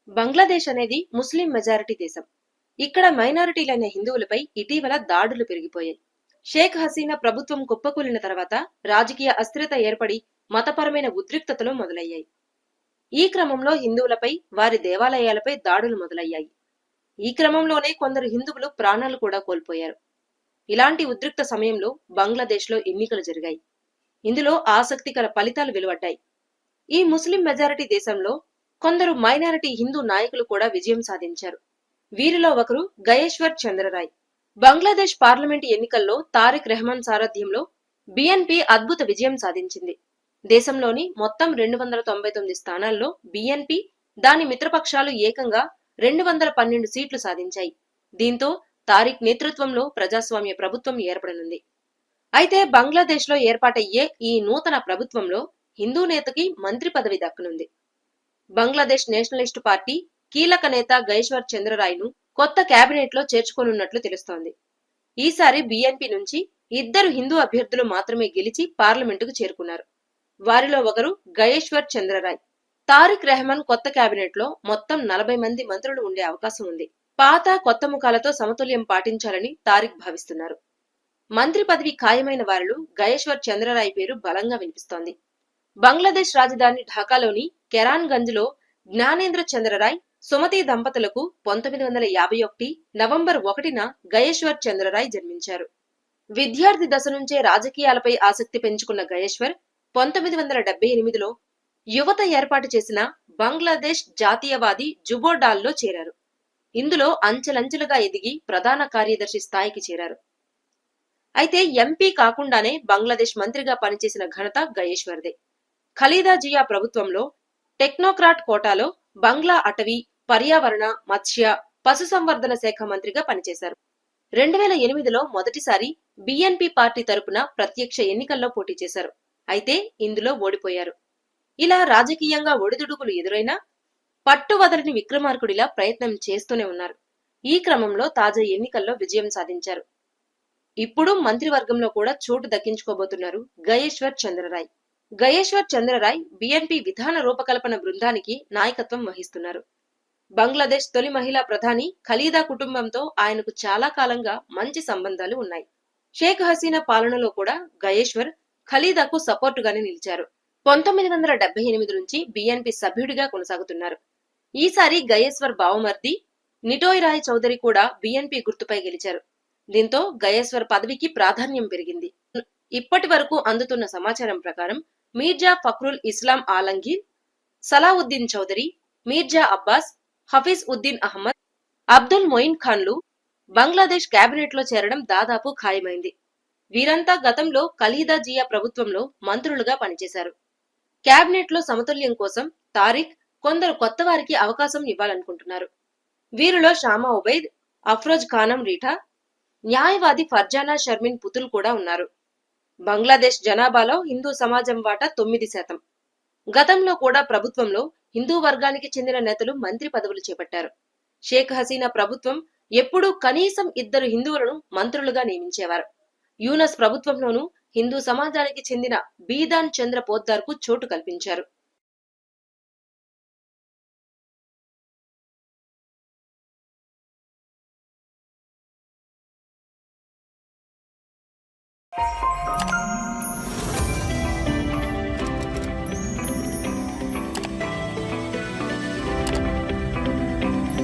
బంగ్లాదేశ్ అనేది ముస్లిం మెజారిటీ దేశం. ఇక్కడ మైనారిటీలైన హిందువులపై ఇటీవల దాడులు పెరిగిపోయాయి. షేక్ హసీనా ప్రభుత్వం కుప్పకూలిన తర్వాత రాజకీయ అస్థిరత ఏర్పడి మతపరమైన ఉద్రిక్తతలు మొదలయ్యాయి. ఈ క్రమంలో హిందువులపై, వారి దేవాలయాలపై దాడులు మొదలయ్యాయి. ఈ క్రమంలోనే కొందరు హిందువులు ప్రాణాలు కూడా కోల్పోయారు. ఇలాంటి ఉద్రిక్త సమయంలో బంగ్లాదేశ్లో ఎన్నికలు జరిగాయి. ఇందులో ఆసక్తికర ఫలితాలు వెలువడ్డాయి. ఈ ముస్లిం మెజారిటీ దేశంలో కొందరు మైనారిటీ హిందూ నాయకులు కూడా విజయం సాధించారు. వీరిలో ఒకరు గయేశ్వర్ చంద్రరాయ్. బంగ్లాదేశ్ పార్లమెంటు ఎన్నికల్లో తారిక్ రెహమాన్ సారథ్యంలో బిఎన్పి అద్భుత విజయం సాధించింది. దేశంలోని మొత్తం 299 స్థానాల్లో బిఎన్పి, దాని మిత్రపక్షాలు ఏకంగా 212 సీట్లు సాధించాయి. దీంతో తారిక్ నేతృత్వంలో ప్రజాస్వామ్య ప్రభుత్వం ఏర్పడనుంది. అయితే బంగ్లాదేశ్లో ఏర్పాటయ్యే ఈ నూతన ప్రభుత్వంలో హిందూ నేతకి మంత్రి పదవి దక్కనుంది. బంగ్లాదేశ్ నేషనలిస్టు పార్టీ కీలక నేత గయేశ్వర్ చంద్రరాయ్ను కొత్త కేబినెట్లో చేర్చుకోనున్నట్లు తెలుస్తోంది. ఈసారి బిఎన్పి నుంచి 2 హిందూ అభ్యర్థులు మాత్రమే గెలిచి పార్లమెంటుకు చేరుకున్నారు. వారిలో ఒకరు గయేశ్వర్ చంద్రరాయ్. తారిక్ రెహమాన్ కొత్త కేబినెట్లో మొత్తం 40 మంది మంత్రులు ఉండే అవకాశం ఉంది. పాత, కొత్త ముఖాలతో సమతుల్యం పాటించాలని తారిక్ భావిస్తున్నారు. మంత్రి పదవి ఖాయమైన వారిలో గయేశ్వర్ చంద్రరాయ్ పేరు బలంగా వినిపిస్తోంది. బంగ్లాదేశ్ రాజధాని ఢాకాలోని కెరాన్గంజ్లో జ్ఞానేంద్ర చంద్రరాయ్, సుమతి దంపతులకు 1951 నవంబర్ 1న గయేశ్వర్ చంద్రరాయ్ జన్మించారు. విద్యార్థి దశ నుంచే రాజకీయాలపై ఆసక్తి పెంచుకున్న గయేశ్వర్ 1978లో యువత ఏర్పాటు చేసిన బంగ్లాదేశ్ జాతీయవాది జుబోడాల్లో చేరారు. ఇందులో అంచెలంచెలుగా ఎదిగి ప్రధాన కార్యదర్శి స్థాయికి చేరారు. అయితే ఎంపీ కాకుండానే బంగ్లాదేశ్ మంత్రిగా పనిచేసిన ఘనత గయేశ్వర్దే. ఖలీదా జియా ప్రభుత్వంలో టెక్నోక్రాట్ కోటాలో బంగ్లా అటవీ, పర్యావరణ, మత్స్య, పశుసంవర్ధన శాఖ మంత్రిగా పనిచేశారు. 2008లో మొదటిసారి బిఎన్పి పార్టీ తరపున ప్రత్యక్ష ఎన్నికల్లో పోటీ చేశారు. అయితే ఇందులో ఓడిపోయారు. ఇలా రాజకీయంగా ఒడిదుడుకులు ఎదురైనా పట్టువదలని విక్రమార్కుడిలా ప్రయత్నం చేస్తూనే ఉన్నారు. ఈ క్రమంలో తాజా ఎన్నికల్లో విజయం సాధించారు. ఇప్పుడు మంత్రివర్గంలో కూడా చోటు దక్కించుకోబోతున్నారు గయేశ్వర్ చంద్రరాయ్. గయేశ్వర్ చంద్రరాయ్ బిఎన్పి విధాన రూపకల్పన బృందానికి నాయకత్వం వహిస్తున్నారు. బంగ్లాదేశ్ తొలి మహిళా ప్రధాని ఖలీదా కుటుంబంతో ఆయనకు చాలా కాలంగా మంచి సంబంధాలు ఉన్నాయి. షేక్ హసీనా పాలనలో కూడా గయేశ్వర్ ఖలీదాకు సపోర్టుగానే నిలిచారు. 1978 నుంచి బిఎన్పి సభ్యుడిగా కొనసాగుతున్నారు. ఈసారి గయేశ్వర్ బావమర్ది నిటోయ్ రాయ్ చౌదరి కూడా బిఎన్పి గుర్తుపై గెలిచారు. దీంతో గయేశ్వర్ పదవికి ప్రాధాన్యం పెరిగింది. ఇప్పటి వరకు అందుతున్న సమాచారం ప్రకారం మీర్జా ఫక్రుల్ ఇస్లాం ఆలంగీర్, సలావుద్దీన్ చౌదరి, మీర్జా అబ్బాస్, హఫీజ్ ఉద్దీన్ అహ్మద్, అబ్దుల్ మొయిన్ ఖాన్లు బంగ్లాదేశ్ కేబినెట్ లో చేరడం దాదాపు ఖాయమైంది. వీరంతా గతంలో ఖలీదా జియా ప్రభుత్వంలో మంత్రులుగా పనిచేశారు. కేబినెట్ లో సమతుల్యం కోసం తారిక్ కొందరు కొత్త వారికి అవకాశం ఇవ్వాలనుకుంటున్నారు. వీరిలో షామా ఉబైద్, అఫ్రోజ్ ఖానం రీఠా, న్యాయవాది ఫర్జానా షర్మిన్ పుతుల్ కూడా ఉన్నారు. బంగ్లాదేశ్ జనాభాలో హిందూ సమాజం వాటా 9%. గతంలో కూడా ప్రభుత్వంలో హిందూ వర్గానికి చెందిన నేతలు మంత్రి పదవులు చేపట్టారు. షేక్ హసీనా ప్రభుత్వం ఎప్పుడూ కనీసం 2 హిందువులను మంత్రులుగా నియమించేవారు. యూనస్ ప్రభుత్వంలోనూ హిందూ సమాజానికి చెందిన బీదాన్ చంద్ర పోద్దార్ కు చోటు కల్పించారు.